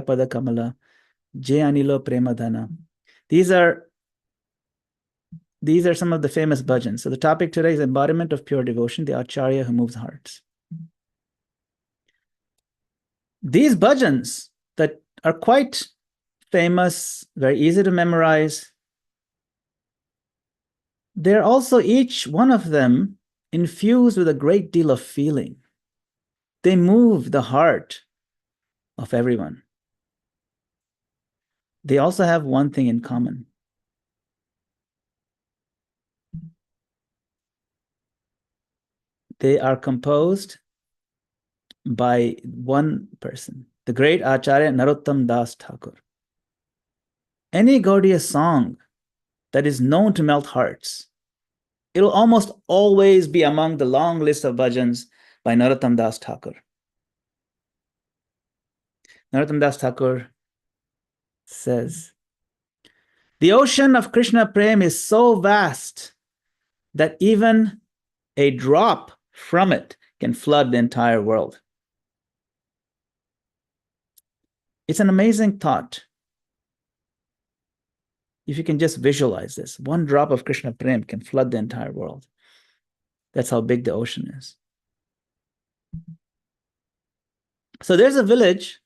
Pada Kamala, Jay Anilo Premadhana. These are some of the famous bhajans. So the topic today is embodiment of pure devotion, the Acharya who moves hearts. These bhajans that are quite famous, very easy to memorize, they're also each one of them infused with a great deal of feeling. They move the heart of everyone. They also have one thing in common. They are composed by one person, the great Acharya Narottam Das Thakur. Any Gaudiya song that is known to melt hearts, it'll almost always be among the long list of bhajans by Narottam Das Thakur. Narottam Das Thakur says, the ocean of Krishna Prem is so vast that even a drop from it can flood the entire world. It's an amazing thought. If you can just visualize this, one drop of Krishna Prem can flood the entire world. That's how big the ocean is. So there's a village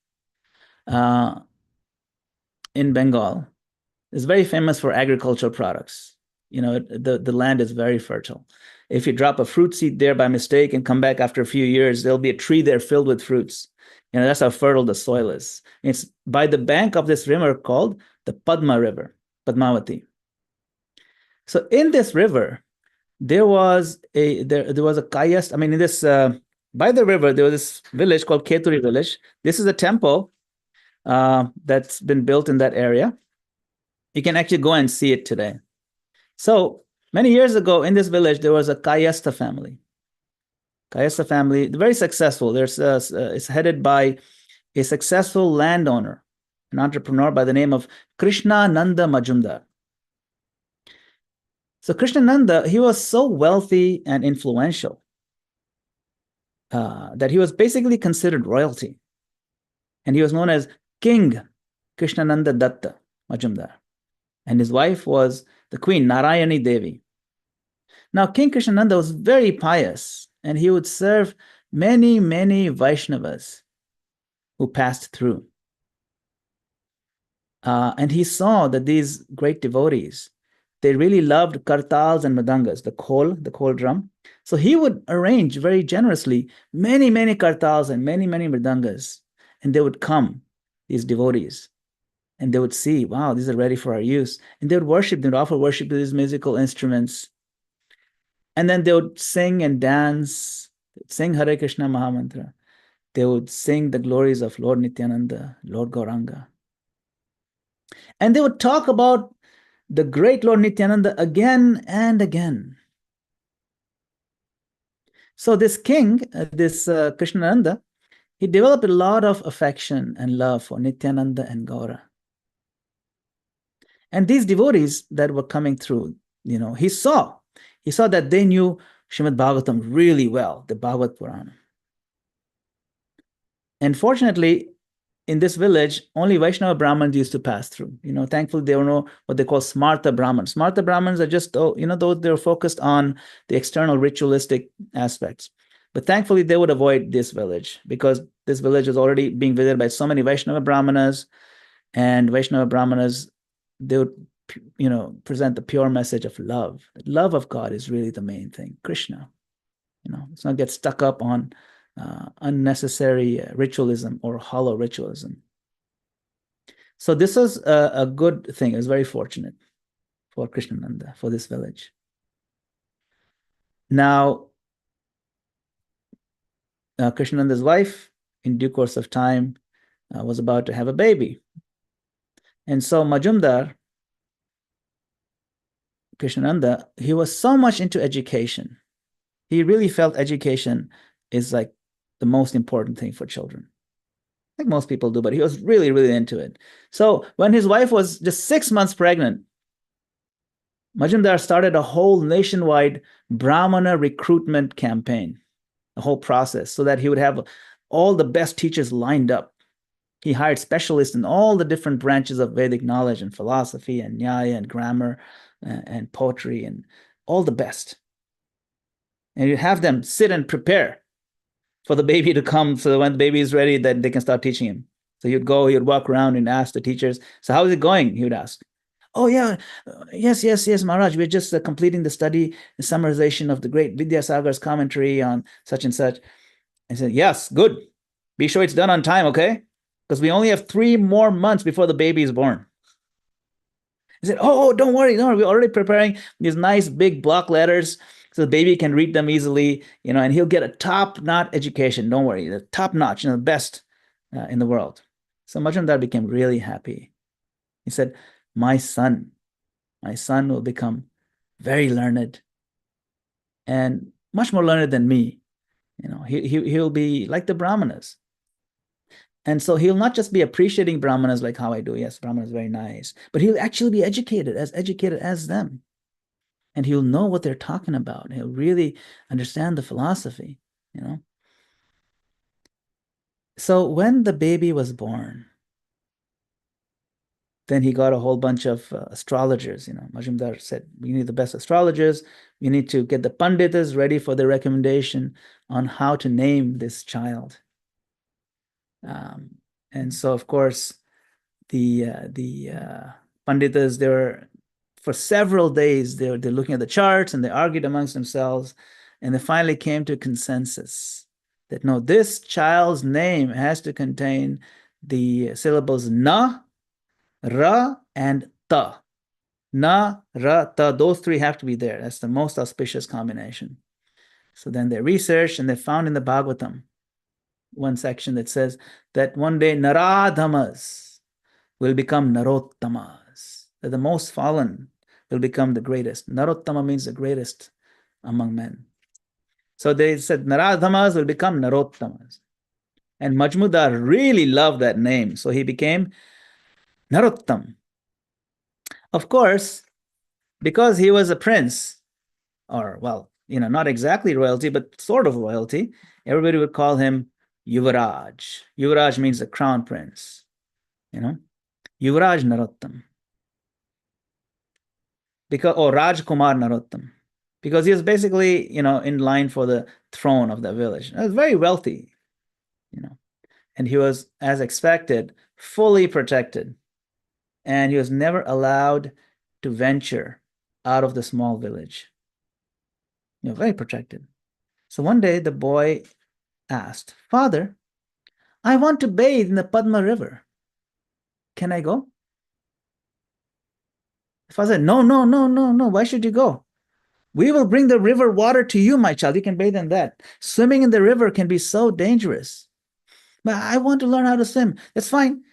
in Bengal. It's very famous for agricultural products. You know, the land is very fertile. If you drop a fruit seed there by mistake and come back after a few years, there'll be a tree there filled with fruits. You know, that's how fertile the soil is. It's by the bank of this river called the Padma River, Padmavati. So in this river, there was a kayast. I mean, in this by the river, there was this village called Keturi village. This is a temple that's been built in that area. You can actually go and see it today. So many years ago in this village, there was a Kayastha family. Kayastha family, very successful. It's headed by a successful landowner, an entrepreneur by the name of Krishnananda Majumdar. So Krishnananda, he was so wealthy and influential that he was basically considered royalty. And he was known as King Krishnananda Datta Majumdar. And his wife was the queen, Narayani Devi. Now, King Krishnananda was very pious, and he would serve many, many Vaishnavas who passed through. And he saw that these great devotees, they really loved kartals and madangas, the khol drum. So he would arrange very generously many, many kartals and many, many mridangas. And they would come, these devotees, and they would see, wow, these are ready for our use. And they would worship, they would offer worship to these musical instruments. And then they would sing and dance, sing Hare Krishna Mahamantra. They would sing the glories of Lord Nityananda, Lord Gauranga. And they would talk about the great Lord Nityananda again and again. So this king, Krishnananda, he developed a lot of affection and love for Nityananda and Gaura. And these devotees that were coming through, you know, he saw that they knew Srimad Bhagavatam really well, the Bhagavad Purana. And fortunately, in this village, only Vaishnava Brahmins used to pass through. You know, thankfully, there were no what they call Smarta Brahmins. Smarta Brahmins are just, those they're focused on the external ritualistic aspects. But thankfully, they would avoid this village because this village was already being visited by so many Vaishnava Brahmanas, and Vaishnava Brahmanas, they would, present the pure message of love. The love of God is really the main thing, Krishna. Let's not get stuck up on unnecessary ritualism or hollow ritualism. So this was a good thing. It was very fortunate for Krishnananda, for this village. Now, Krishnananda's wife, in due course of time, was about to have a baby. And so Majumdar, Krishnananda, he was so much into education. He really felt education is like the most important thing for children. I think most people do, but he was really, really into it. So when his wife was just 6 months pregnant, Majumdar started a whole nationwide Brahmana recruitment campaign, a whole process, so that he would have all the best teachers lined up. He hired specialists in all the different branches of Vedic knowledge and philosophy and Nyaya and grammar and poetry and all the best. And you have them sit and prepare for the baby to come, so that when the baby is ready, then they can start teaching him. So you'd walk around and ask the teachers, so how is it going? He would ask. Oh, yeah, yes, Maharaj. We're just completing the study, the summarization of the great Vidyasagar's commentary on such and such. I said, yes, good. Be sure it's done on time, okay? Because we only have 3 more months before the baby is born. He said, oh, don't worry. We're already preparing these nice big block letters so the baby can read them easily, and he'll get a top-notch education. Don't worry, the top-notch, the best in the world. So Majumdar became really happy. He said, my son will become very learned and much more learned than me. He'll be like the Brahmanas. And so he'll not just be appreciating Brahmanas like how I do. Yes, Brahmana is very nice, but he'll actually be educated as them. And he'll know what they're talking about. He'll really understand the philosophy, So when the baby was born, then he got a whole bunch of astrologers. Majumdar said, we need the best astrologers. We need to get the panditas ready for their recommendation on how to name this child. And so, of course, the panditas, they were, for several days, they're looking at the charts and they argued amongst themselves. And they finally came to a consensus that no, this child's name has to contain the syllables na, ra, and ta. Na, ra, ta, those 3 have to be there. That's the most auspicious combination. So then they researched and they found in the Bhagavatam one section that says that one day Naradhamas will become Narottamas, that the most fallen will become the greatest. Narottama means the greatest among men. So they said Naradhamas will become Narottamas. And Majmudar really loved that name, so he became Narottam. Of course, because he was a prince, or, well, not exactly royalty, but sort of royalty, everybody would call him Yuvaraj. Yuvaraj means the crown prince, Yuvraj Narottam. Or Rajkumar Narottam. Because he was basically, in line for the throne of the village. He was very wealthy, and he was, as expected, fully protected. And he was never allowed to venture out of the small village. Very protected. So one day the boy asked, Father, I want to bathe in the Padma River. Can I go? The father said, no. Why should you go? We will bring the river water to you, my child. You can bathe in that. Swimming in the river can be so dangerous. But I want to learn how to swim. That's fine.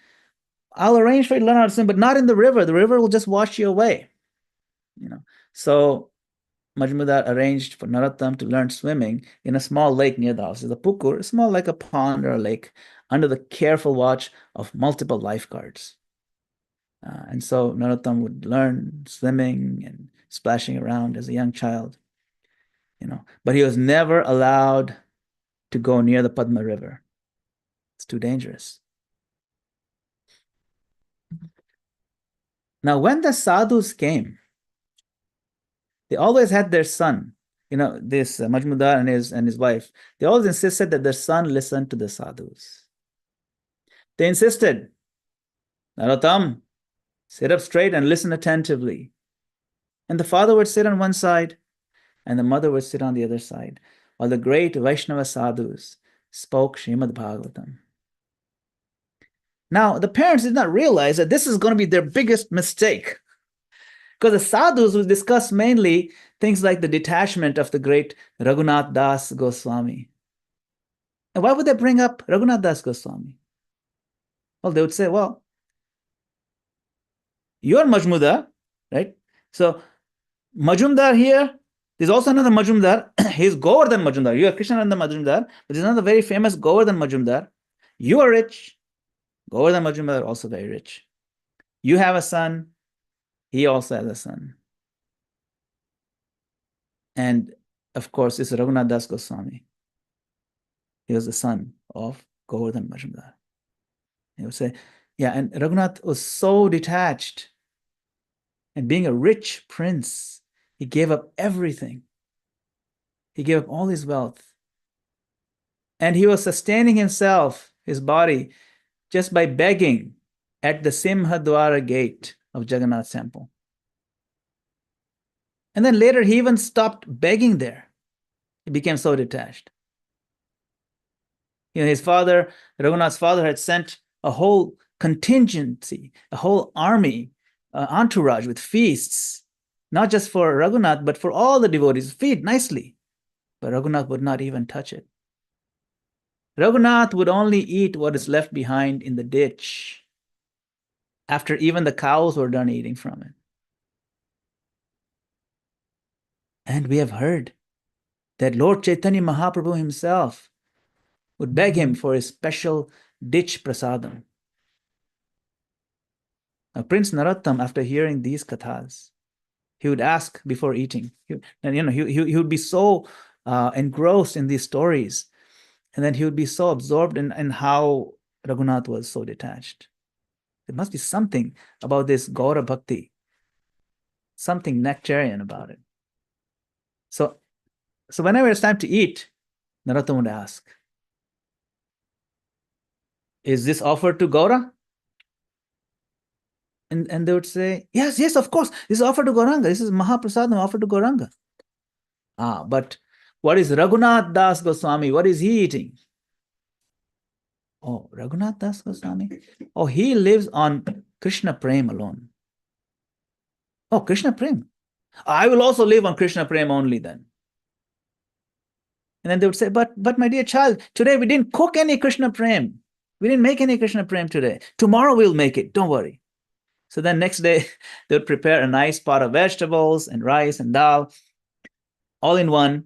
I'll arrange for you to learn how to swim, but not in the river. The river will just wash you away. So Majmudar arranged for Narottam to learn swimming in a small lake near the house. It's a pukur, small like a pond or a lake, under the careful watch of multiple lifeguards. And so Narottam would learn swimming and splashing around as a young child, but he was never allowed to go near the Padma River. It's too dangerous. Now, when the sadhus came, they always had their son, this Majmudar and his wife. They always insisted that their son listen to the sadhus. They insisted, Narottam, sit up straight and listen attentively. And the father would sit on one side, and the mother would sit on the other side, while the great Vaishnava sadhus spoke Srimad Bhagavatam. Now, the parents did not realize that this is going to be their biggest mistake, because the sadhus would discuss mainly things like the detachment of the great Raghunath Das Goswami. And why would they bring up Raghunath Das Goswami? Well, they would say, well, you're Majmudar, right? So Majumdar here, there's also another Majumdar. He's Govardhan Majumdar. You are Krishnananda Majumdar, but there's another very famous Govardhan Majumdar. You are rich. Govardhan Majumdar also very rich. You have a son. He also has a son. And of course, it's Raghunath Das Goswami. He was the son of Govardhan Majumdar. He would say, yeah, and Raghunath was so detached. And being a rich prince, he gave up everything. He gave up all his wealth. And he was sustaining himself, his body, just by begging at the Simhadwara gate of Jagannath temple. And then later he even stopped begging there. He became so detached. His father, Raghunath's father, had sent a whole contingency, a whole army, entourage with feasts, not just for Raghunath, but for all the devotees. Feed nicely. But Raghunath would not even touch it. Raghunath would only eat what is left behind in the ditch after even the cows were done eating from it. And we have heard that Lord Chaitanya Mahaprabhu himself would beg him for his special ditch prasadam. Now, Prince Narottam, after hearing these kathas, he would ask before eating. He would be so engrossed in these stories, and then he would be so absorbed in how Raghunath was so detached. There must be something about this Gaura Bhakti, something nectarian about it. So whenever it's time to eat, Narottam would ask, is this offered to Gaura? And they would say, yes, of course. This is offered to Gauranga. This is Mahaprasadam offered to Gauranga. But what is Raghunath Das Goswami? What is he eating? Oh, Raghunath Das Goswami? Oh, he lives on Krishna Prem alone. Oh, Krishna Prem. I will also live on Krishna Prem only then. And then they would say, but my dear child, today we didn't cook any Krishna Prem. We didn't make any Krishna Prem today. Tomorrow we'll make it. Don't worry. So then next day, they would prepare a nice pot of vegetables and rice and dal, all in one,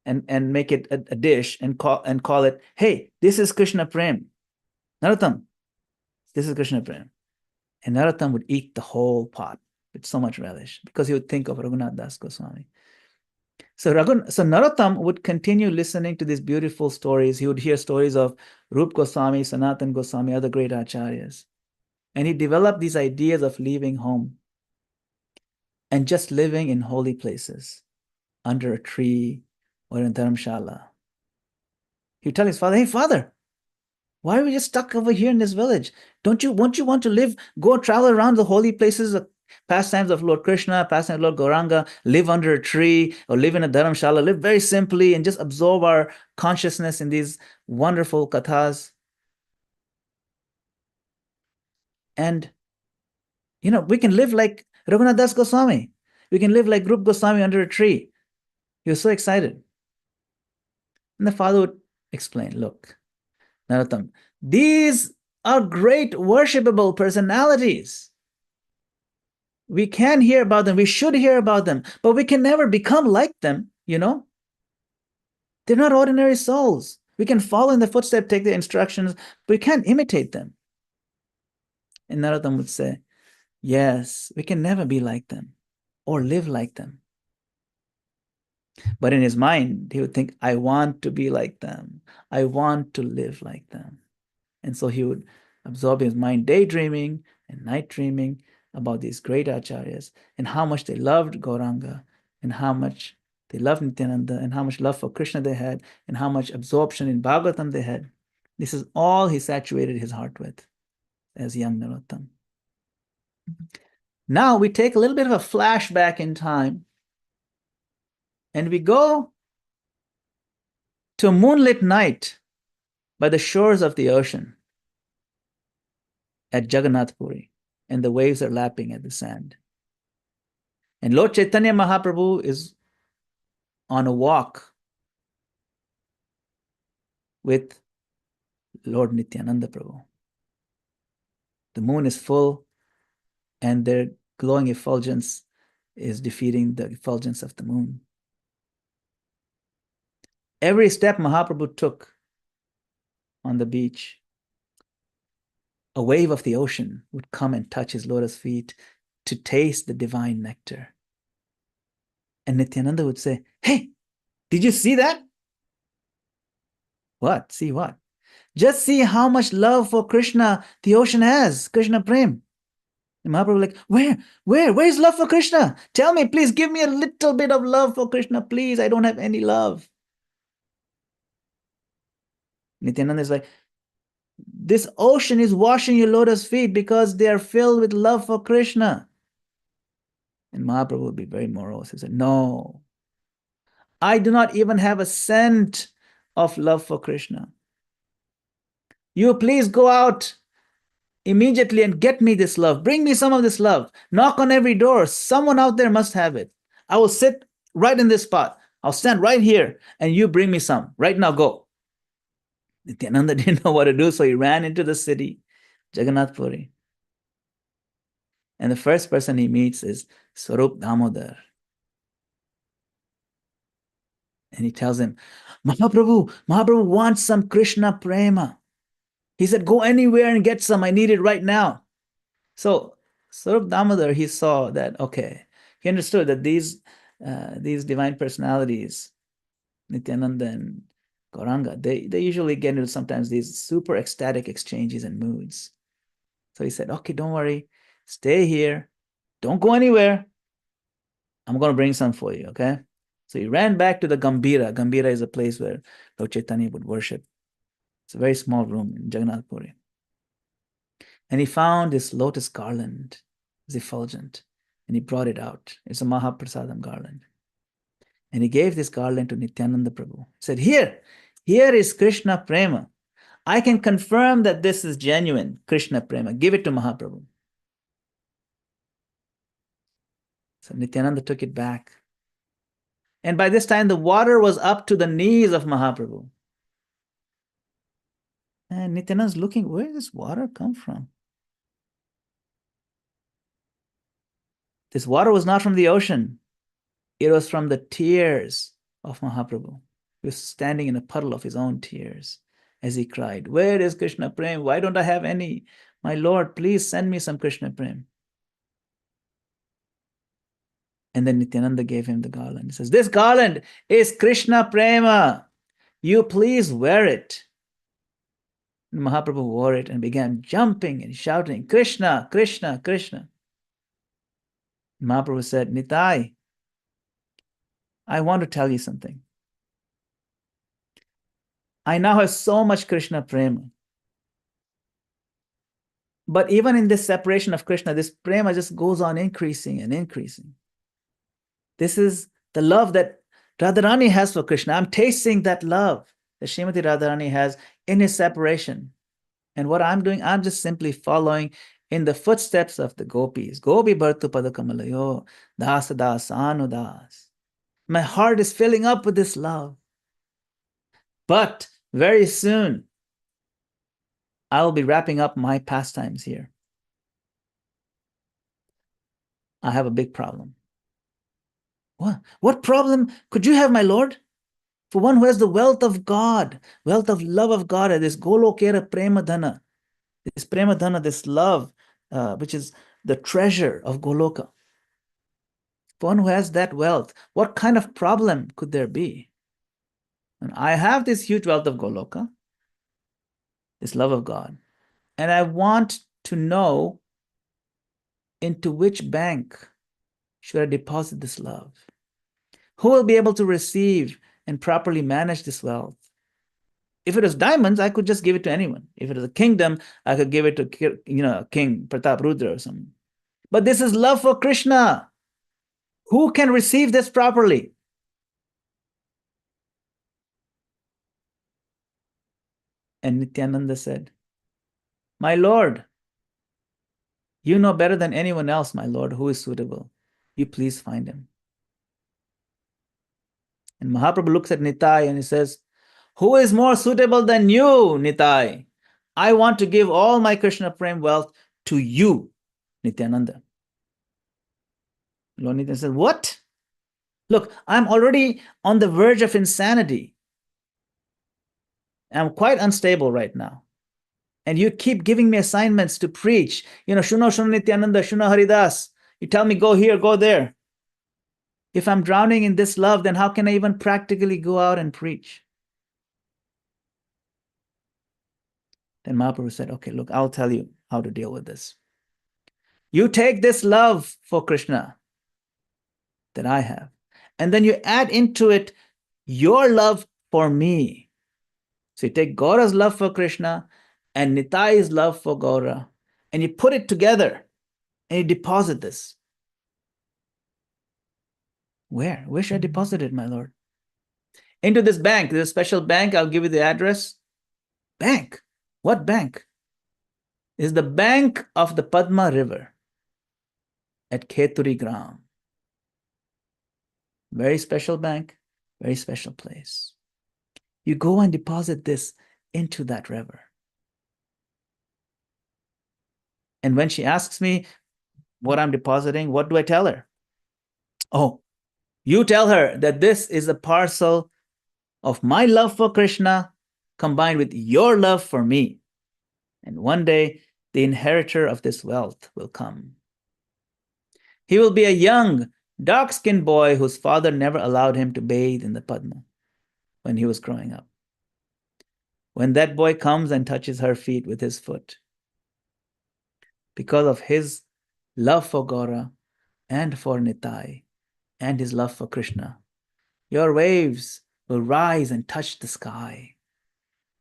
and make it a dish and call it, hey, this is Krishna Prem. Narottam, this is Krishna Prem. And Narottam would eat the whole pot with so much relish because he would think of Raghunath Das Goswami. So Narottam would continue listening to these beautiful stories. He would hear stories of Rup Goswami, Sanatan Goswami, other great acharyas. And he developed these ideas of leaving home and just living in holy places, under a tree or in Dharamshala. He would tell his father, hey, father, why are we just stuck over here in this village? Won't you want to live, go travel around the holy places, pastimes of Lord Krishna, pastimes of Lord Gauranga, live under a tree or live in a Dharamshala, live very simply and just absorb our consciousness in these wonderful kathas? And, we can live like Raghunath Das Goswami. We can live like Rup Goswami under a tree. He was so excited. And the father would explain, look, Narottam, these are great worshipable personalities. We can hear about them. We should hear about them, but we can never become like them, They're not ordinary souls. We can follow in the footsteps, take the instructions, but we can't imitate them. And Narottam would say, yes, we can never be like them or live like them. But in his mind, he would think, I want to be like them. I want to live like them. And so he would absorb his mind daydreaming and night dreaming about these great acharyas and how much they loved Gauranga and how much they loved Nityananda and how much love for Krishna they had and how much absorption in Bhagavatam they had. This is all he saturated his heart with as young Narottam. Now we take a little bit of a flashback in time and we go to a moonlit night by the shores of the ocean at Jagannath Puri, and the waves are lapping at the sand. And Lord Chaitanya Mahaprabhu is on a walk with Lord Nityananda Prabhu. The moon is full, and their glowing effulgence is defeating the effulgence of the moon. Every step Mahaprabhu took on the beach, a wave of the ocean would come and touch his lotus feet to taste the divine nectar. And Nityananda would say, hey, did you see that? What? See what? Just see how much love for Krishna the ocean has, Krishna Prem. And Mahaprabhu like, where's love for Krishna? Tell me, please give me a little bit of love for Krishna, please. I don't have any love. Nityananda is like, this ocean is washing your lotus feet because they are filled with love for Krishna. And Mahaprabhu would be very morose. He said, no, I do not even have a cent of love for Krishna. You please go out immediately and get me this love. Bring me some of this love. Knock on every door. Someone out there must have it. I will sit right in this spot. I'll stand right here and you bring me some. Right now, go. Nityananda didn't know what to do, so he ran into the city, Jagannath Puri. And the first person he meets is Swarup Damodar. And he tells him, Mahaprabhu wants some Krishna prema. He said, go anywhere and get some. I need it right now. So Swarup Damodar, he saw that, okay, he understood that these divine personalities, Nityananda and Gauranga, they usually get into sometimes these super ecstatic exchanges and moods. So he said, okay, don't worry. Stay here. Don't go anywhere. I'm going to bring some for you, okay? So he ran back to the Gambira. Gambira is a place where Lord Chaitanya would worship. It's a very small room in Jagannath Puri. And he found this lotus garland, it's effulgent, and he brought it out. It's a Mahaprasadam garland. And he gave this garland to Nityananda Prabhu. He said, here is Krishna Prema. I can confirm that this is genuine Krishna Prema. Give it to Mahaprabhu. So Nityananda took it back. And by this time, the water was up to the knees of Mahaprabhu. And Nityananda's looking, where does this water come from? This water was not from the ocean. It was from the tears of Mahaprabhu. He was standing in a puddle of his own tears as he cried, where is Krishna Prem? Why don't I have any? My Lord, please send me some Krishna Prem. And then Nityananda gave him the garland. He says, this garland is Krishna Prema. You please wear it. And Mahaprabhu wore it and began jumping and shouting, Krishna, Krishna, Krishna. Mahaprabhu said, Nitai, I want to tell you something. I now have so much Krishna prema. But even in this separation of Krishna, this prema just goes on increasing and increasing. This is the love that Radharani has for Krishna. I'm tasting that love that Srimati Radharani has in his separation. And what I'm doing, I'm just simply following in the footsteps of the gopis. Gopi bhartu padakamalayo, dasa dasa anudas. My heart is filling up with this love. But very soon, I will be wrapping up my pastimes here. I have a big problem. What problem could you have, my Lord? For one who has the wealth of God, wealth of love of God, this golokera premadhana, this premadhana, this love, which is the treasure of Goloka. For one who has that wealth, what kind of problem could there be? And I have this huge wealth of Goloka, this love of God, and I want to know into which bank should I deposit this love? Who will be able to receive and properly manage this wealth? If it was diamonds, I could just give it to anyone. If it was a kingdom, I could give it to King Pratap Rudra or something. But this is love for Krishna. Who can receive this properly? And Nityananda said, my Lord, you know better than anyone else, my Lord, who is suitable. You please find him. And Mahaprabhu looks at Nitai and he says, who is more suitable than you, Nitai? I want to give all my Krishna Prem wealth to you, Nityananda. Lord Nityananda says, what? Look, I'm already on the verge of insanity. I'm quite unstable right now. And you keep giving me assignments to preach. Shuno Nityananda, Shuno Haridas. You tell me, go here, go there. If I'm drowning in this love, then how can I even practically go out and preach? Then Mahaprabhu said, okay, look, I'll tell you how to deal with this. You take this love for Krishna that I have, and then you add into it your love for me. So you take Gaura's love for Krishna and Nitai's love for Gaura, and you put it together and you deposit this. Where? Where should I deposit it, my Lord? Into this bank. There's a special bank. I'll give you the address. Bank? What bank? Is the bank of the Padma River at Caitanya. Very special bank, very special place. You go and deposit this into that river. And when she asks me what I'm depositing, what do I tell her? Oh, you tell her that this is a parcel of my love for Krishna combined with your love for me. And one day, the inheritor of this wealth will come. He will be a young, dark-skinned boy whose father never allowed him to bathe in the Padma when he was growing up. When that boy comes and touches her feet with his foot, because of his love for Gaura and for Nitai and his love for Krishna, your waves will rise and touch the sky.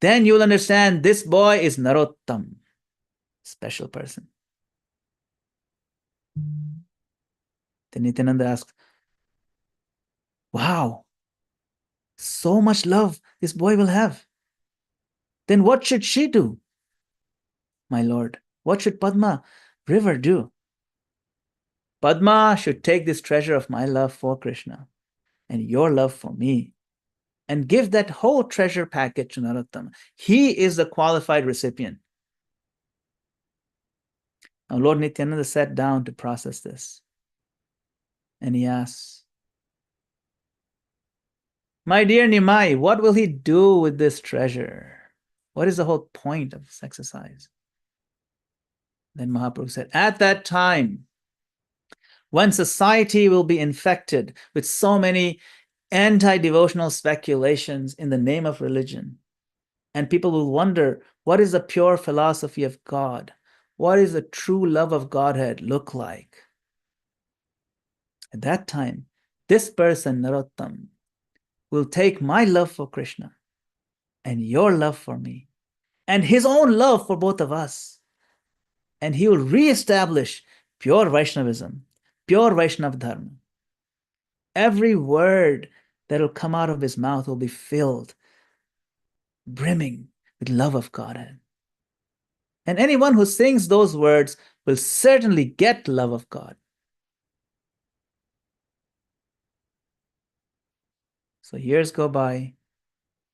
Then you will understand this boy is Narottam, special person. Then Nityananda asks, wow, so much love this boy will have. Then what should she do, my Lord? What should Padma river do? Padma should take this treasure of my love for Krishna and your love for me and give that whole treasure package to Narottama. He is the qualified recipient. Now, Lord Nityananda sat down to process this. And he asks, my dear Nimai, what will he do with this treasure? What is the whole point of this exercise? Then Mahaprabhu said, at that time, when society will be infected with so many anti-devotional speculations in the name of religion, and people will wonder, what is the pure philosophy of God? What is the true love of Godhead look like? At that time, this person, Narottam, will take my love for Krishna and your love for me and his own love for both of us, and he will reestablish pure Vaishnavism, pure Vaishnava Dharma. Every word that will come out of his mouth will be filled, brimming with love of Godhead. And anyone who sings those words will certainly get love of God. So years go by.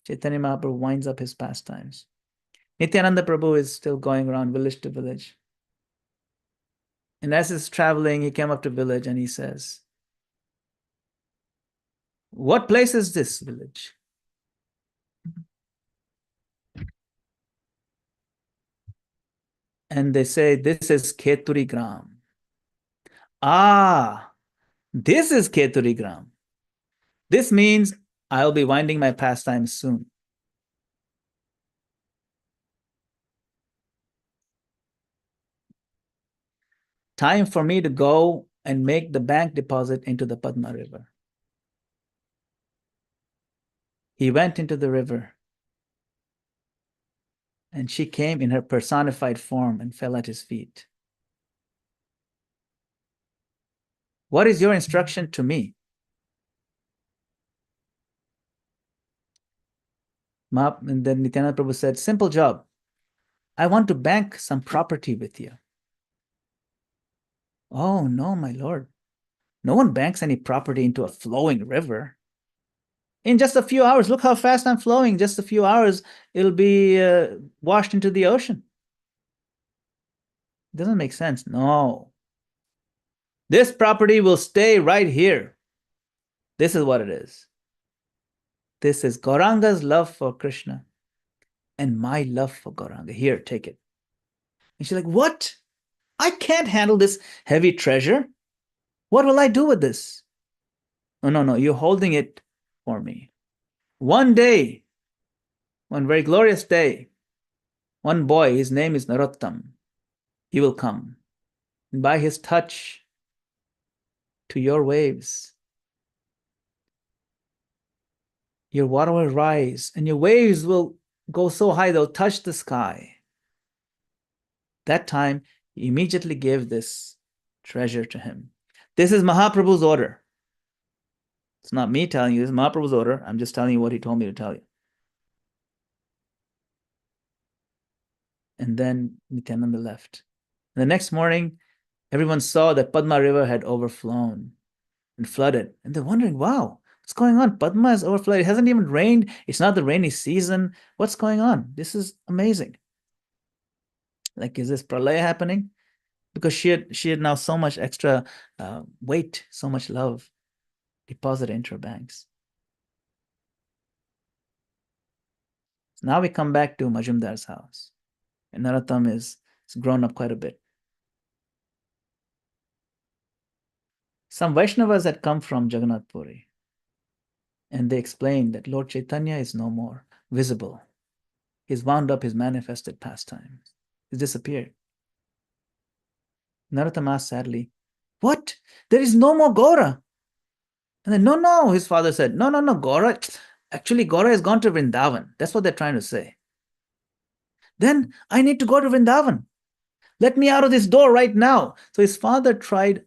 Chaitanya Mahaprabhu winds up his pastimes. Nityananda Prabhu is still going around village to village. And as he's traveling, he came up to a village and he says, what place is this village? And they say, this is Caitanya. Ah, this is Caitanya. This means I'll be winding my pastimes soon. Time for me to go and make the bank deposit into the Padma River. He went into the river, and she came in her personified form and fell at his feet. What is your instruction to me? And then Nityananda Prabhu said, simple job. I want to bank some property with you. Oh, no, my lord. No one banks any property into a flowing river. In just a few hours, look how fast I'm flowing. Just a few hours, it'll be washed into the ocean. It doesn't make sense. No. This property will stay right here. This is what it is. This is Gauranga's love for Krishna and my love for Gauranga. Here, take it. And she's like, what? I can't handle this heavy treasure. What will I do with this? Oh, no, you're holding it for me. One day, one very glorious day, one boy, his name is Narottam. He will come. And by his touch to your waves, your water will rise and your waves will go so high they'll touch the sky. That time, he immediately gave this treasure to him. This is Mahaprabhu's order. It's not me telling you, this is Mahaprabhu's order. I'm just telling you what he told me to tell you. And then Nityananda left. And the next morning, everyone saw that Padma River had overflown and flooded. And they're wondering, wow, what's going on? Padma is overflowed. It hasn't even rained. It's not the rainy season. What's going on? This is amazing. Like, is this pralaya happening? Because she had now so much extra weight, so much love deposited into her banks. So now we come back to Majumdar's house. And Narottam is grown up quite a bit. Some Vaishnavas had come from Jagannath Puri. And they explained that Lord Chaitanya is no more visible. He's wound up his manifested pastimes. He's disappeared. Narottam asked sadly, what? There is no more Gaura. And then, no, his father said, no, Gaura. Actually, Gaura has gone to Vrindavan. That's what they're trying to say. Then I need to go to Vrindavan. Let me out of this door right now. So his father tried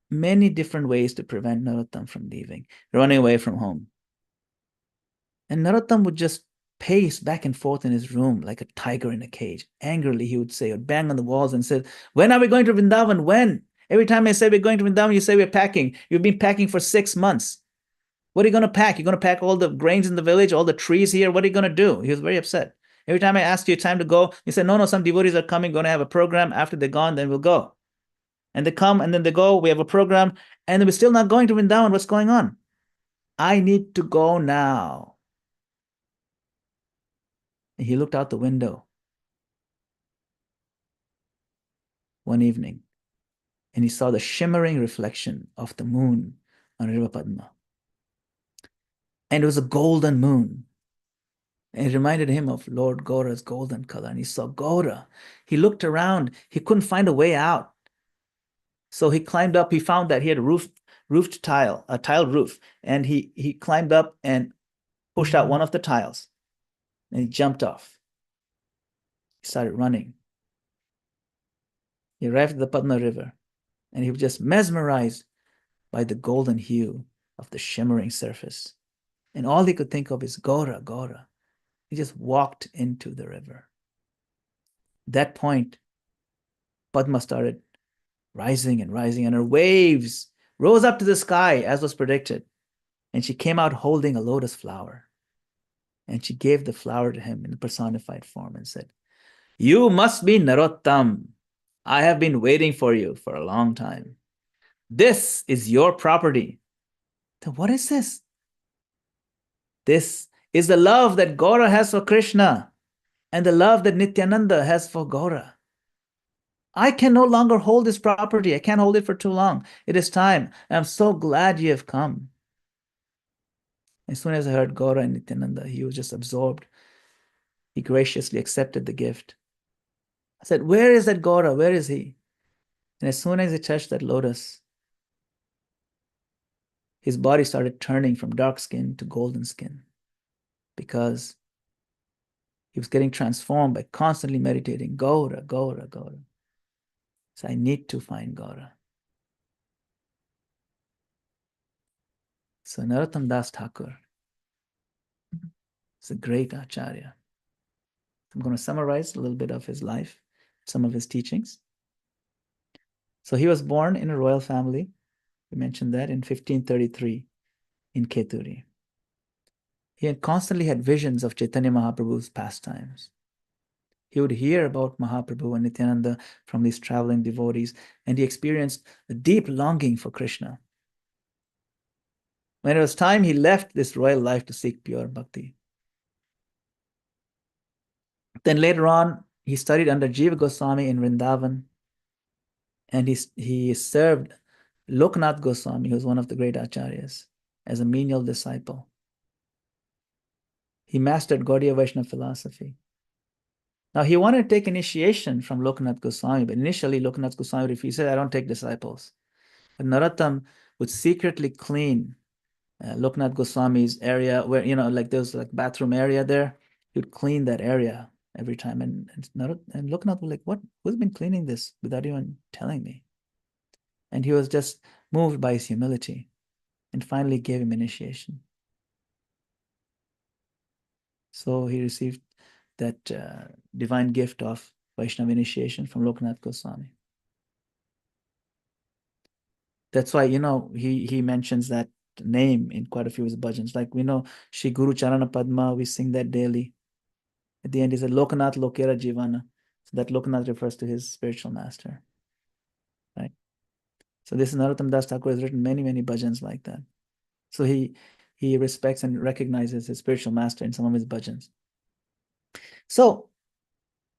many different ways to prevent Narottam from leaving, running away from home. And Narottam would just pace back and forth in his room like a tiger in a cage. Angrily, he would say, or bang on the walls and say, when are we going to Vrindavan? When? Every time I say we're going to Vrindavan, you say we're packing. You've been packing for 6 months. What are you going to pack? You're going to pack all the grains in the village, all the trees here? What are you going to do? He was very upset. Every time I asked you time to go, you said, no, some devotees are coming, going to have a program. After they're gone, then we'll go. And they come and then they go, we have a program, and we're still not going to Vrindavan. What's going on? I need to go now. And he looked out the window one evening and he saw the shimmering reflection of the moon on River Padma. And it was a golden moon. And it reminded him of Lord Gaura's golden color. And he saw Gaura. He looked around. He couldn't find a way out. So he climbed up. He found that he had a tiled roof. And he climbed up and pushed out one of the tiles. And he jumped off. He started running. He arrived at the Padma River. And he was just mesmerized by the golden hue of the shimmering surface. And all he could think of is Gaura, Gaura. He just walked into the river. At that point, Padma started rising and rising, and her waves rose up to the sky as was predicted. And she came out holding a lotus flower. And she gave the flower to him in the personified form and said, you must be Narottam. I have been waiting for you for a long time. This is your property. So what is this? This is the love that Gaura has for Krishna and the love that Nityananda has for Gaura. I can no longer hold this property. I can't hold it for too long. It is time. I'm so glad you have come. As soon as I heard Gaura and Nityananda, he was just absorbed. He graciously accepted the gift. I said, where is that Gaura? Where is he? And as soon as he touched that lotus, his body started turning from dark skin to golden skin because he was getting transformed by constantly meditating, Gaura, Gaura, Gaura. So I need to find Gaura. So Narottam Das Thakur is a great Acharya. I'm going to summarize a little bit of his life, some of his teachings. So he was born in a royal family. We mentioned that in 1533 in Keturi. He had constantly had visions of Chaitanya Mahaprabhu's pastimes. He would hear about Mahaprabhu and Nityananda from these traveling devotees, and he experienced a deep longing for Krishna. When it was time, he left this royal life to seek pure bhakti. Then later on, he studied under Jiva Goswami in Vrindavan, and he served Loknath Goswami, who was one of the great acharyas, as a menial disciple. He mastered Gaudiya Vaishnava philosophy. Now, he wanted to take initiation from Lokanath Goswami, but initially Lokanath Goswami refused. He said, I don't take disciples. But Narottam would secretly clean Lokanath Goswami's area where, like there was like bathroom area there. He would clean that area every time. And Lokanath was like, what? Who's been cleaning this without even telling me? And he was just moved by his humility and finally gave him initiation. So he received that divine gift of Vaishnava initiation from Lokanath Goswami. That's why, he mentions that name in quite a few of his bhajans. Like we know Shri Guru Charana Padma, we sing that daily. At the end, he said, Lokanath Lokera Jivana. So that Lokanath refers to his spiritual master. Right? So this Narottam Das Thakur has written many, many bhajans like that. So he respects and recognizes his spiritual master in some of his bhajans. So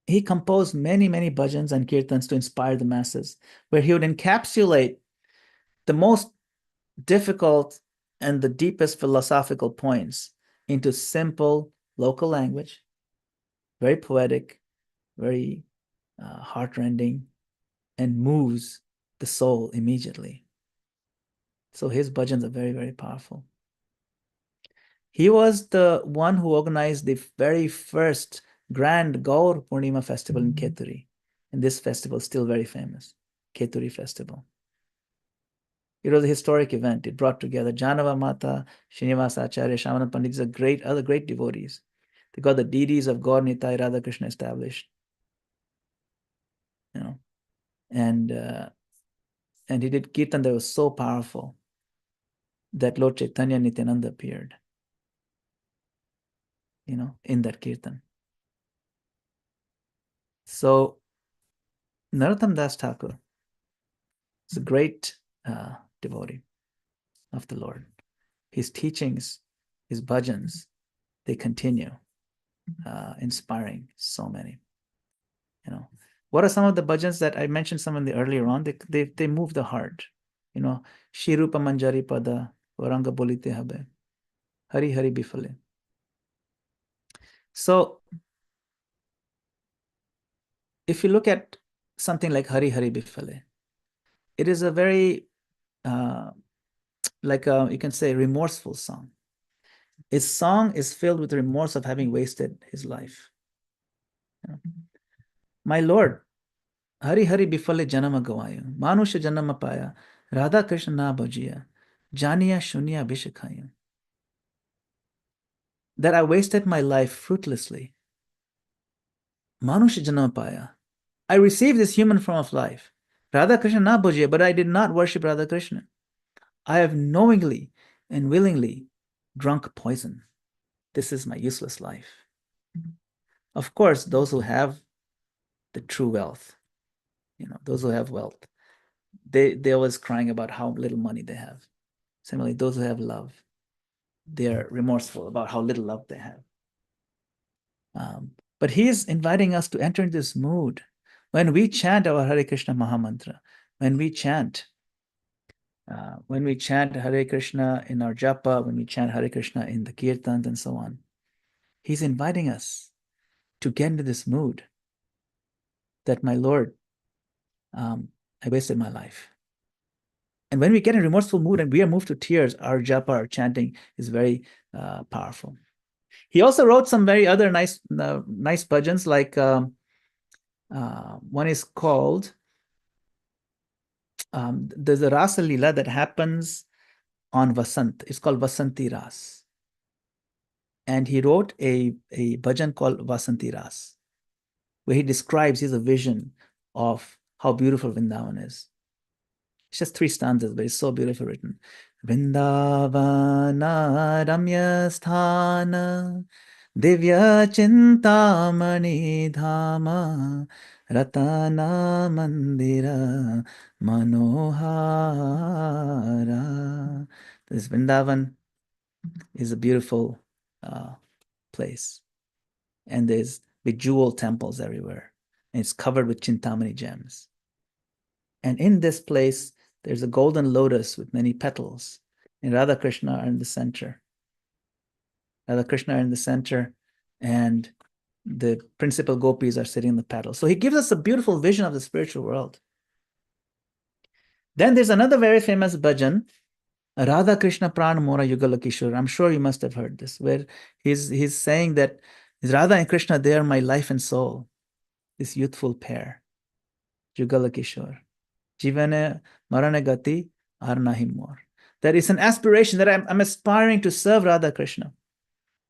he composed many, many bhajans and kirtans to inspire the masses, where he would encapsulate the most difficult and the deepest philosophical points into simple local language, very poetic, very heartrending, and moves the soul immediately. So his bhajans are very, very powerful. He was the one who organized the very first grand Gaur Purnima festival in Keturi. And this festival is still very famous, Keturi festival. It was a historic event. It brought together Janava Mata, Srinivasa Acharya, Shamana Pandit. These are other great devotees. They got the deities of Gaur Nitai, Radha Krishna established. And he did kirtan that was so powerful that Lord Caitanya Nityananda appeared, in that kirtan. So Narottam Das Thakur is a great devotee of the Lord. His teachings, his bhajans, they continue, inspiring so many. What are some of the bhajans that I mentioned? Some in the earlier on. They move the heart. Shirupa Manjari Pada, Varanga Bolite Habe, Hari Hari Bifale. So if you look at something like Hari Hari Bifale, it is a very you can say remorseful song. His song is filled with remorse of having wasted his life. My Lord, Hari Hari Bifale Janama Gawaya, Manusha Janama Paya, Radha Krishna Na Bhajiya, Janiya Shunya Bishakaya. That I wasted my life fruitlessly. Manusha Janama Paya. I received this human form of life. Radha Krishna Na Bhajiya, but I did not worship Radha Krishna. I have knowingly and willingly drunk poison. This is my useless life. Of course, those who have the true wealth, those who have wealth, they're always crying about how little money they have. Similarly, those who have love, they're remorseful about how little love they have. But he is inviting us to enter into this mood. When we chant our Hare Krishna Mahamantra, when we chant Hare Krishna in our japa, when we chant Hare Krishna in the kirtans and so on, he's inviting us to get into this mood that, my Lord, I wasted my life. And when we get in a remorseful mood and we are moved to tears, our japa, our chanting is very powerful. He also wrote some very other nice bhajans, like one is called, there's a Rasa Leela that happens on Vasant. It's called Vasanti Ras. And he wrote a bhajan called Vasanti Ras, where he describes his vision of how beautiful Vrindavan is. It's just 3 stanzas, but it's so beautifully written. Vrindavana Ramya Sthana Divya Chintamani Dhama Ratana Mandira Manohara. This Vrindavan is a beautiful place. And there's bejeweled temples everywhere. And it's covered with Chintamani gems. And in this place, there's a golden lotus with many petals. And Radha Krishna are in the center. Radha Krishna are in the center. And the principal gopis are sitting in the paddle. So he gives us a beautiful vision of the spiritual world. Then there's another very famous bhajan, Radha Krishna Pran Mora Yugala Kishore. I'm sure you must have heard this, where he's saying that Radha and Krishna, they are my life and soul, this youthful pair, Yugala Kishore. Jivane Marane Gati Arnahi More. That is an aspiration that I'm aspiring to serve Radha Krishna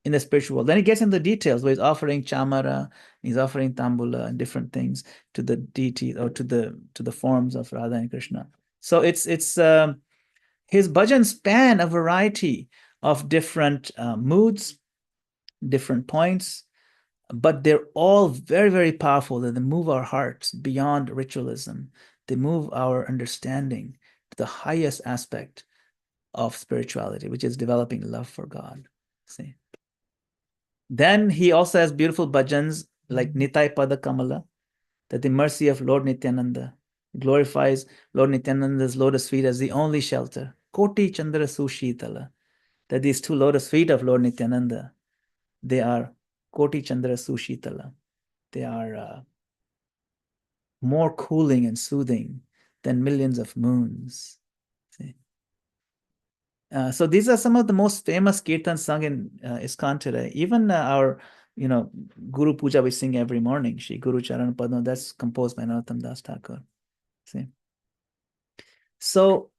in the spiritual world. Then he gets into the details where he's offering chamara, he's offering tambula and different things to the deity or to the forms of Radha and Krishna. So it's his bhajan span a variety of different moods, different points, but they're all very, very powerful. They move our hearts beyond ritualism. They move our understanding to the highest aspect of spirituality, which is developing love for God. See. Then he also has beautiful bhajans like Nitai Pada Kamala, that the mercy of Lord Nityananda glorifies Lord Nityananda's lotus feet as the only shelter. Koti Chandra Sushitala, that these two lotus feet of Lord Nityananda, they are Koti Chandra Sushitala. They are more cooling and soothing than millions of moons. See? So these are some of the most famous kirtans sung in ISKCON today. Even our, Guru Puja we sing every morning. Shri Guru Charan Padma, that's composed by Narottam Das Thakur. See. So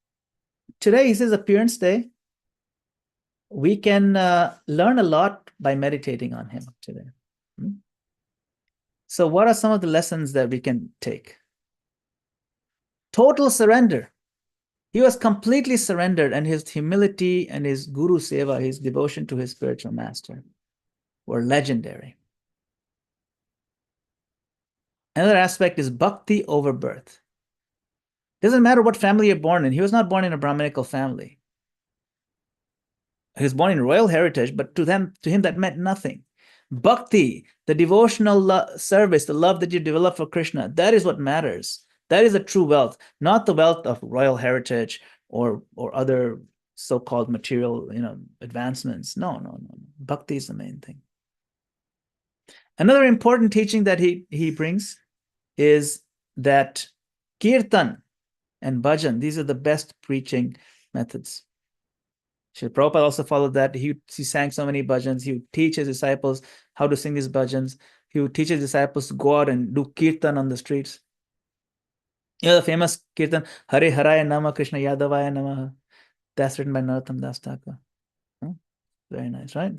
today is his appearance day. We can learn a lot by meditating on him today. So what are some of the lessons that we can take? Total surrender. He was completely surrendered, and his humility and his guru seva, his devotion to his spiritual master, were legendary. Another aspect is bhakti over birth. Doesn't matter what family you're born in. He was not born in a Brahminical family. He was born in royal heritage, but to him that meant nothing. Bhakti, the devotional service, the love that you develop for Krishna, that is what matters. That is a true wealth, not the wealth of royal heritage or other so-called material, advancements. No. Bhakti is the main thing. Another important teaching that he brings is that kirtan and bhajan, these are the best preaching methods. Srila Prabhupada also followed that. He sang so many bhajans. He would teach his disciples how to sing these bhajans. He would teach his disciples to go out and do kirtan on the streets. The famous kirtan, Hare Haraya Nama Krishna Yadavaya Namaha. That's written by Narottam Das Thakur. Very nice, right?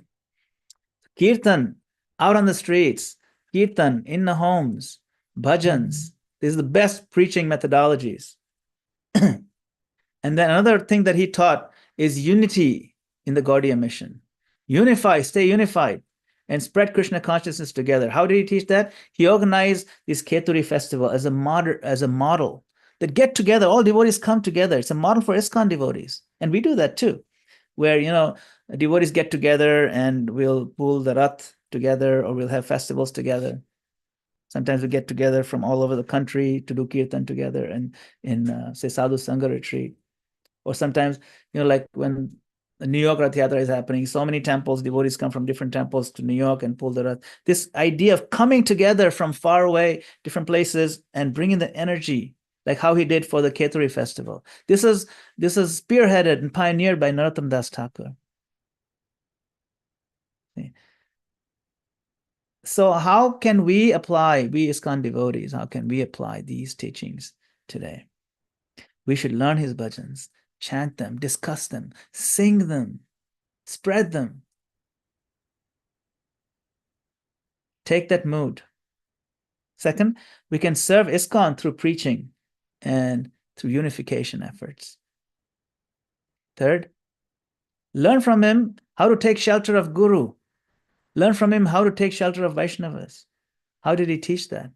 Kirtan out on the streets, kirtan in the homes, bhajans. These are the best preaching methodologies. And then another thing that he taught is unity in the Gaudiya mission. Unify, stay unified, and spread Krishna consciousness together. How did he teach that? He organized this Keturi festival as a model that get together, all devotees come together. It's a model for ISKCON devotees. And we do that too, where, devotees get together and we'll pull the rath together, or we'll have festivals together. Sometimes we get together from all over the country to do kirtan together and in say Sadhu Sangha retreat. Or sometimes, like when the New York Rath Yatra is happening, so many temples, devotees come from different temples to New York and pull the Rath. This idea of coming together from far away, different places, and bringing the energy, like how he did for the Keturi festival. This is spearheaded and pioneered by Narottam Das Thakur. So how can we ISKCON devotees, how can we apply these teachings today? We should learn his bhajans, chant them, discuss them, sing them, spread them. Take that mood. Second, we can serve ISKCON through preaching and through unification efforts. Third, learn from him how to take shelter of Guru. Learn from him how to take shelter of Vaishnavas. How did he teach that?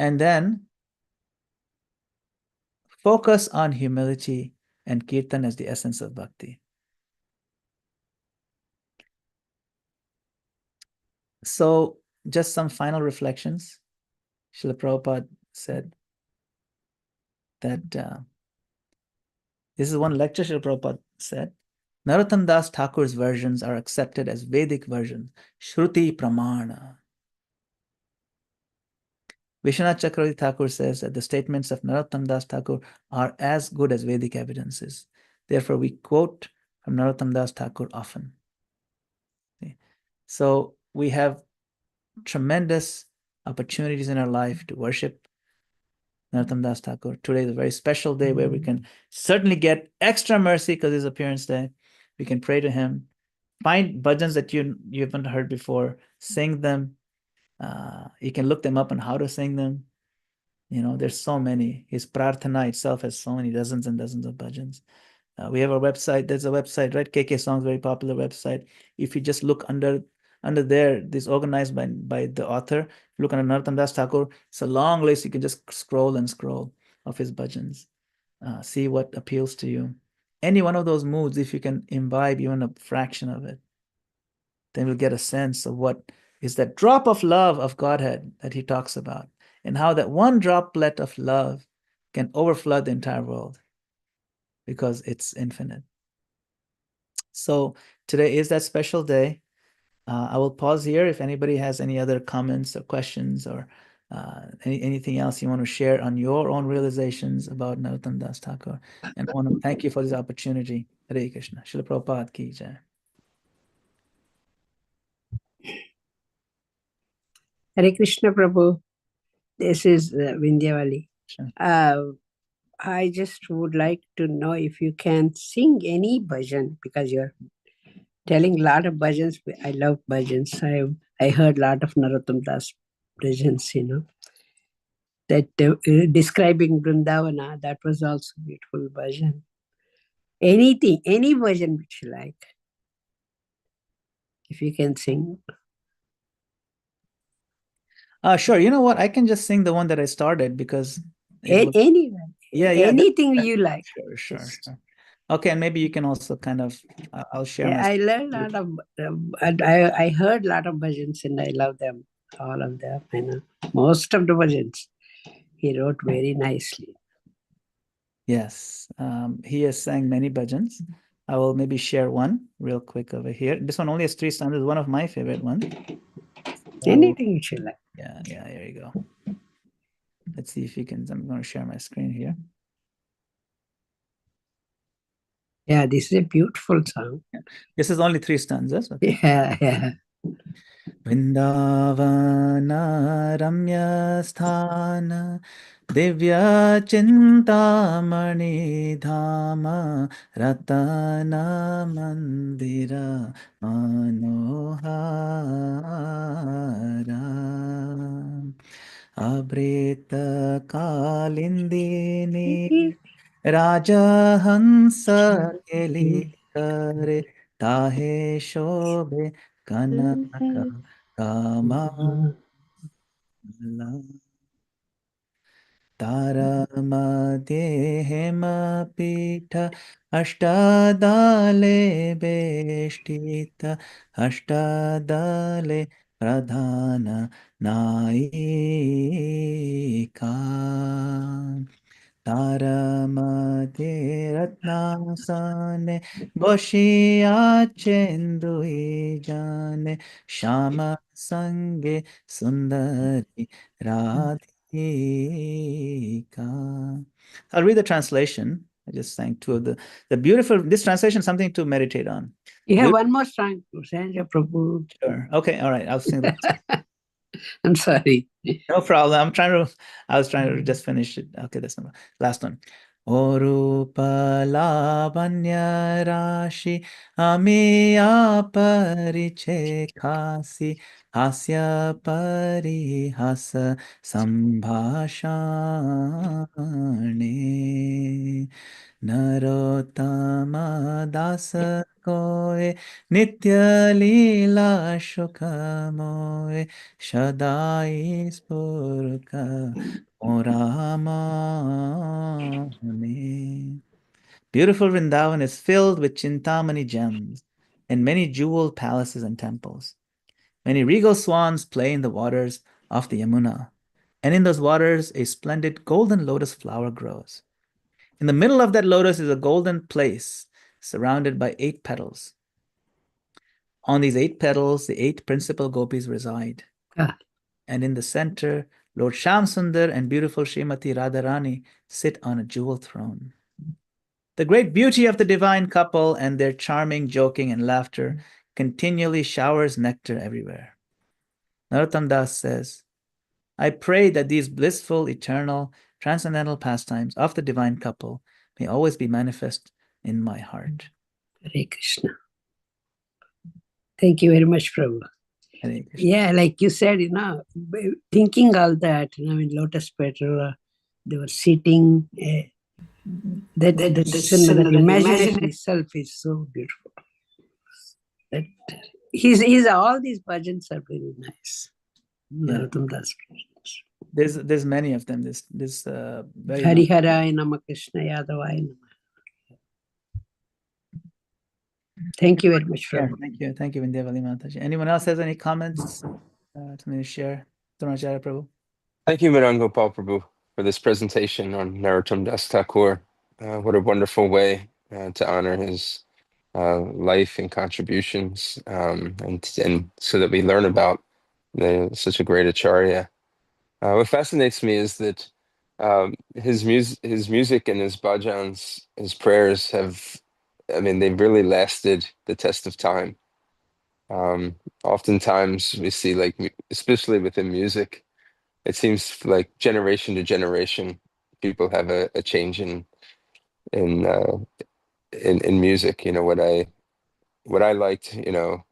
And then focus on humility and kirtan as the essence of bhakti. So just some final reflections. Srila Prabhupada said that This is one lecture Srila Prabhupada said. Narottam Das Thakur's versions are accepted as Vedic versions, Shruti Pramana. Vishwanath Chakravarti Thakur says that the statements of Narottam Das Thakur are as good as Vedic evidences. Therefore, we quote from Narottam Das Thakur often. So we have tremendous opportunities in our life to worship Narottam Das Thakur. Today is a very special day where we can certainly get extra mercy because it's appearance day. We can pray to him. Find bhajans that you haven't heard before. Sing them. You can look them up on how to sing them. There's so many. His prarthana itself has so many dozens and dozens of bhajans. We have our website. There's a website, right? KK Songs, very popular website. If you just look under there, this organized by the author. Look under Narottam Das Thakur. It's a long list. You can just scroll and scroll of his bhajans. See what appeals to you. Any one of those moods, if you can imbibe even a fraction of it, then we'll get a sense of what is that drop of love of Godhead that he talks about, and how that one droplet of love can overflood the entire world because it's infinite. So today is that special day. I will pause here if anybody has any other comments or questions or anything else you want to share on your own realizations about Narottam Das Thakur. And I want to thank you for this opportunity. Hare Krishna. Srila Prabhupada ki jai. Hare Krishna Prabhu. This is Vindyavali. Sure. I just would like to know if you can sing any bhajan, because you're telling a lot of bhajans. I love bhajans. I heard a lot of Narottam Das bhajans, that describing Vrindavana, that was also beautiful bhajan. Anything, any bhajan which you like, if you can sing. Sure. You know what? I can just sing the one that I started because Anyone. Yeah, anything you like. Sure. Okay, and maybe you can also kind of, I'll share my. I learned a lot of, I heard a lot of bhajans and I love them, all of them. I know most of the bhajans he wrote very nicely. Yes, he has sang many bhajans. I will maybe share one real quick over here. This one only has 3 stanzas, one of my favorite ones. Anything you should like. Yeah, here you go. Let's see if you can, I'm going to share my screen here. Yeah, this is a beautiful song. This is only 3 stanzas. Okay. Yeah. Vrindavana Ramya Sthana Divya Chintamani Dhama Ratana Mandira Manohara Abrita Kalindini Rajahansa Keli Kare Tahe Shobhe Kanaka Kama Taramade Hema Pita Ashtadale Beshtita Ashtadale Pradhana Naika Taramade Ratnasane Boshiya Chendui Jane Shama Sange Sundari Radhika. I'll read the translation. I just sang 2 of the beautiful, this translation, something to meditate on. You have one more song to sing, Prabhu. Sure. Okay, all right. I'll sing that. I'm sorry. No problem. I was trying to just finish it. Okay, that's number last one. Orupa lavanya rashi amiya pariche khasi hasya parihasa sambhashane Narottama Dasa Koe Nitya Lila Shukamoe Shadai Spurka Moramane. Beautiful Vrindavan is filled with Chintamani gems and many jeweled palaces and temples. Many regal swans play in the waters of the Yamuna, and in those waters a splendid golden lotus flower grows. In the middle of that lotus is a golden place surrounded by 8 petals. On these 8 petals, the 8 principal gopis reside. Ah, And in the center, Lord Shamsundar and beautiful Srimati Radharani sit on a jewel throne. The great beauty of the divine couple and their charming joking and laughter continually showers nectar everywhere. Narottam Das says, I pray that these blissful, eternal, transcendental pastimes of the divine couple may always be manifest in my heart. Hare Krishna. Thank you very much, Prabhu. Hare Krishna. Yeah, like you said, thinking all that, in lotus petal, they were sitting. That imagination itself is so beautiful. That his all these bhajans are very nice. Yeah. Narottam Das Krishna. There's many of them. This very long. Hariharaya Nama Krishna Yadavaya Nama. Thank you very much, Yeah, Prabhu. thank you, Vindhyavali Mataji. Anyone else has any comments? Something to share? Dronacharya Prabhu. Thank you, Madana Gopāla Prabhu, for this presentation on Narottam Das Thakur. What a wonderful way to honor his life and contributions, and so that we learn about such a great acharya. What fascinates me is that his music and his bhajans, his prayers they've really lasted the test of time. Oftentimes we see, like, especially within music, it seems like generation to generation, people have a change in music. What I liked,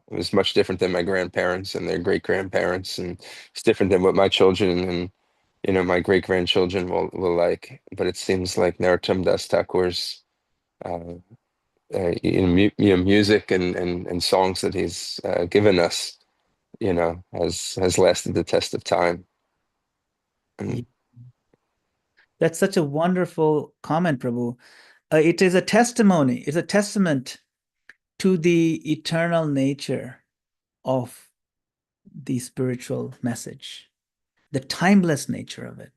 was much different than my grandparents and their great grandparents, and it's different than what my children and my great grandchildren will like. But it seems like Narottam Das Thakur's music and songs that he's given us, has lasted the test of time. That's such a wonderful comment, Prabhu. It is a testimony, it's a testament to the eternal nature of the spiritual message, the timeless nature of it.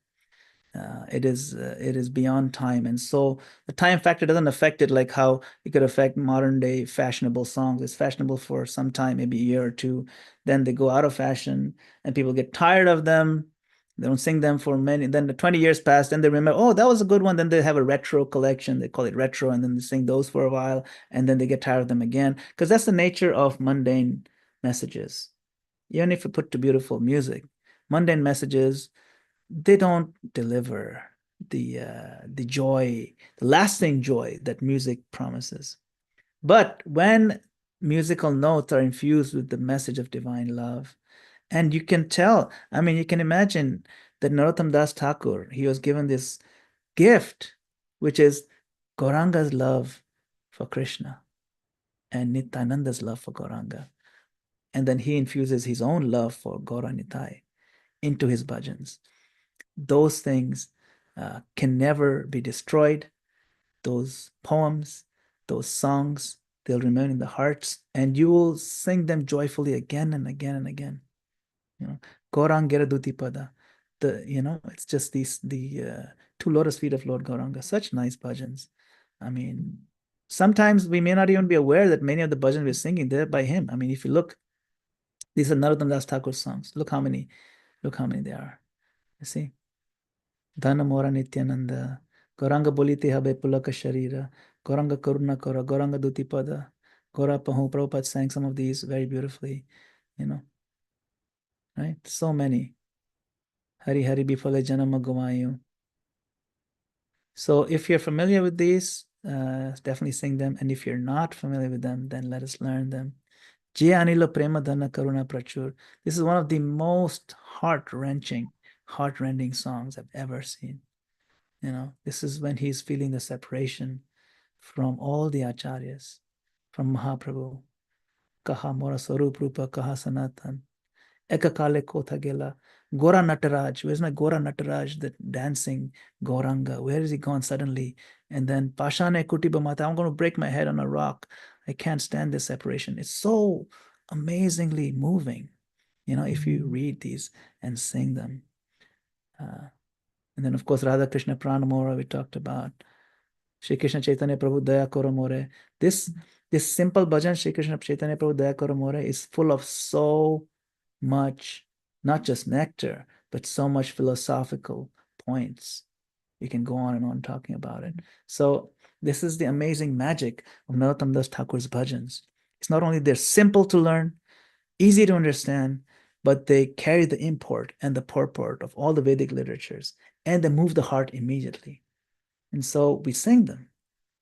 It is beyond time, and so the time factor doesn't affect it like how it could affect modern day fashionable songs. It's fashionable for some time, maybe a year or two, then they go out of fashion and people get tired of them. They don't sing them for many, then the 20 years pass, then they remember, oh, that was a good one. Then they have a retro collection, they call it retro, and then they sing those for a while, and then they get tired of them again, because that's the nature of mundane messages. Even if you put to beautiful music, mundane messages, they don't deliver the joy, the lasting joy that music promises. But when musical notes are infused with the message of divine love, and you can tell, you can imagine that Narottam Das Thakur, he was given this gift, which is Gauranga's love for Krishna and Nityananda's love for Gauranga. And then he infuses his own love for Gaura Nitai into his bhajans. Those things can never be destroyed. Those poems, those songs, they'll remain in the hearts, and you will sing them joyfully again and again and again. Gauranga Duti Pada. It's just the 2 lotus feet of Lord Gauranga. Such nice bhajans. Sometimes we may not even be aware that many of the bhajans we're singing, they're by him. If you look, these are Narottam Das Thakur songs. Look how many they are. You see? Dhana Mora Nityananda, Gauranga Bolite Habe Pulaka Sharira, Gauranga Karuna Kora, Gauranga Duti Pada, Gaura Pahu. Prabhupada sang some of these very beautifully, right? So many. Hari Hari Bifale Janama Gumayu. So if you're familiar with these, definitely sing them. And if you're not familiar with them, then let us learn them. Jaya Anila Prema Dhana Karuna Prachur. This is one of the most heart-rending songs I've ever seen. This is when he's feeling the separation from all the acharyas, from Mahaprabhu. Kaha Mora Sarup Rupa, Kaha Sanatan. Ekakale Kotha Gela. Gora Nataraj. Where's my Gora Nataraj, the dancing Gauranga? Where is he gone suddenly? And then Pashane Kutiba Mata. I'm going to break my head on a rock. I can't stand this separation. It's so amazingly moving, if you read these and sing them. And then, of course, Radha Krishna Pranamora we talked about. Shri Krishna Chaitanya Prabhu Daya Karo More. This simple bhajan, Shri Krishna Chaitanya Prabhu Daya Karo More, is full of so much, not just nectar, but so much philosophical points. You can go on and on talking about it. So this is the amazing magic of Narottam Das Thakur's bhajans. It's not only they're simple to learn, easy to understand, but they carry the import and the purport of all the Vedic literatures, and they move the heart immediately. And so we sing them.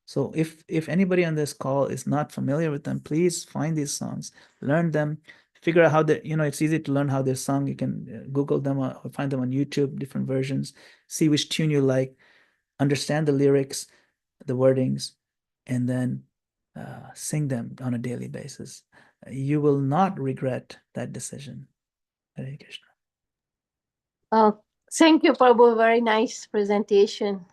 So if anybody on this call is not familiar with them, please find these songs, learn them, figure out how they, it's easy to learn how they're sung. You can Google them or find them on YouTube, different versions, see which tune you like, understand the lyrics, the wordings, and then sing them on a daily basis. You will not regret that decision. Hare Krishna. Oh, thank you, Prabhu. Very nice presentation.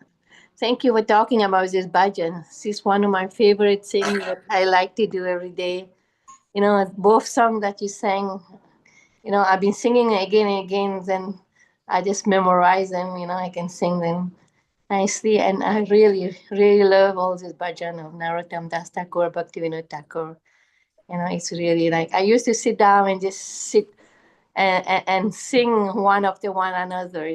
Thank you for talking about this bhajan. This is one of my favorite things that I like to do every day. Both songs that you sang, I've been singing again and again. Then I just memorize them. I can sing them nicely. And I really, really love all this bhajan of Narottam Das Thakur, Bhaktivinoda Thakur. It's really like I used to sit down and just sit and sing one after one another.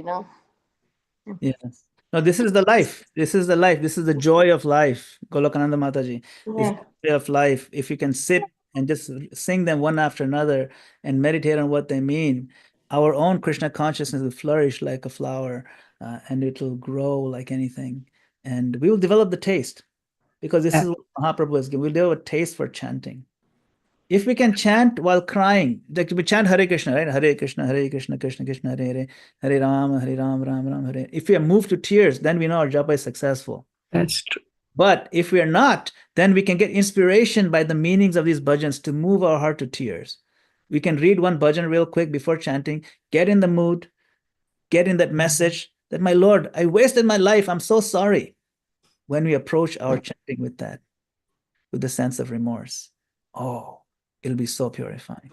Yes. No, this is the life. This is the life. This is the joy of life. Golokananda Mataji. This is Yeah. the joy of life. If you can sit and just sing them one after another and meditate on what they mean, our own Krishna consciousness will flourish like a flower, and it will grow like anything. And we will develop the taste, because this is what Mahaprabhu has given. We'll develop a taste for chanting. If we can chant while crying, like we chant Hare Krishna, right? Hare Krishna, Krishna Krishna, Hare Hare, Hare Ram, Ram Ram, Hare. If we are moved to tears, then we know our japa is successful. That's true. But if we are not, then we can get inspiration by the meanings of these bhajans to move our heart to tears. We can read one bhajan real quick before chanting, get in the mood, get in that message that, my Lord, I wasted my life. I'm so sorry. When we approach our chanting with that, with the sense of remorse, oh, it'll be so purifying.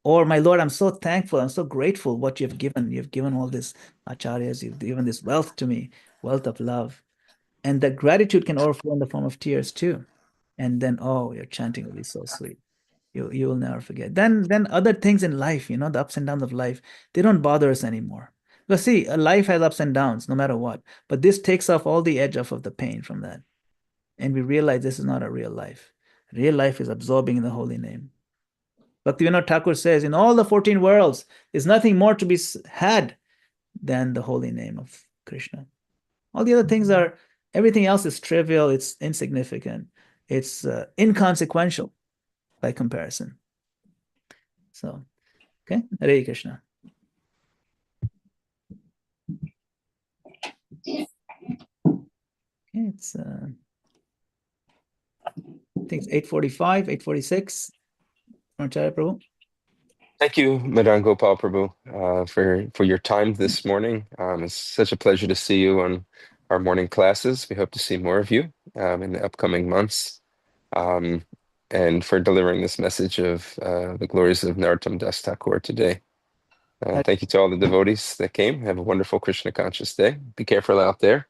Or, my Lord, I'm so thankful, I'm so grateful what you've given. You've given all this acharyas, you've given this wealth to me, wealth of love. And that gratitude can overflow in the form of tears too. And then, oh, your chanting will be so sweet. You will never forget. Then other things in life, the ups and downs of life, they don't bother us anymore. Because see, a life has ups and downs no matter what. But this takes off all the edge off of the pain from that. And we realize this is not a real life. Real life is absorbing in the holy name. Bhaktivinoda Thakur says, in all the 14 worlds, there's nothing more to be had than the holy name of Krishna. All the other things everything else is trivial, it's insignificant, it's inconsequential by comparison. So, okay, Hare Krishna. Okay, it's I think it's 8:45, 8:46. Acharya Prabhu. Thank you, Madan Gopāla Prabhu, for your time this morning. It's such a pleasure to see you on our morning classes. We hope to see more of you in the upcoming months, and for delivering this message of the glories of Narottam Das Thakur today. Thank you to all the devotees that came. Have a wonderful Krishna conscious day. Be careful out there.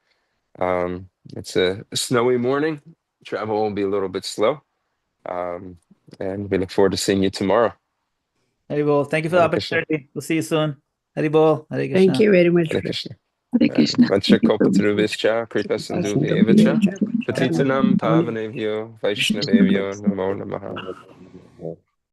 It's a snowy morning. Travel will be a little bit slow. And we look forward to seeing you tomorrow. Haribol. Thank you for the opportunity. We'll see you soon. Haribol. Hare Krishna. Thank you very much. Hare Krishna. Hare Krishna. Vancha Kalpatarubhishcha, Kripa Sindhubhyeva cha, Patitanam Pavanebhyo, Vaishnavebhyo, Namo Namaha.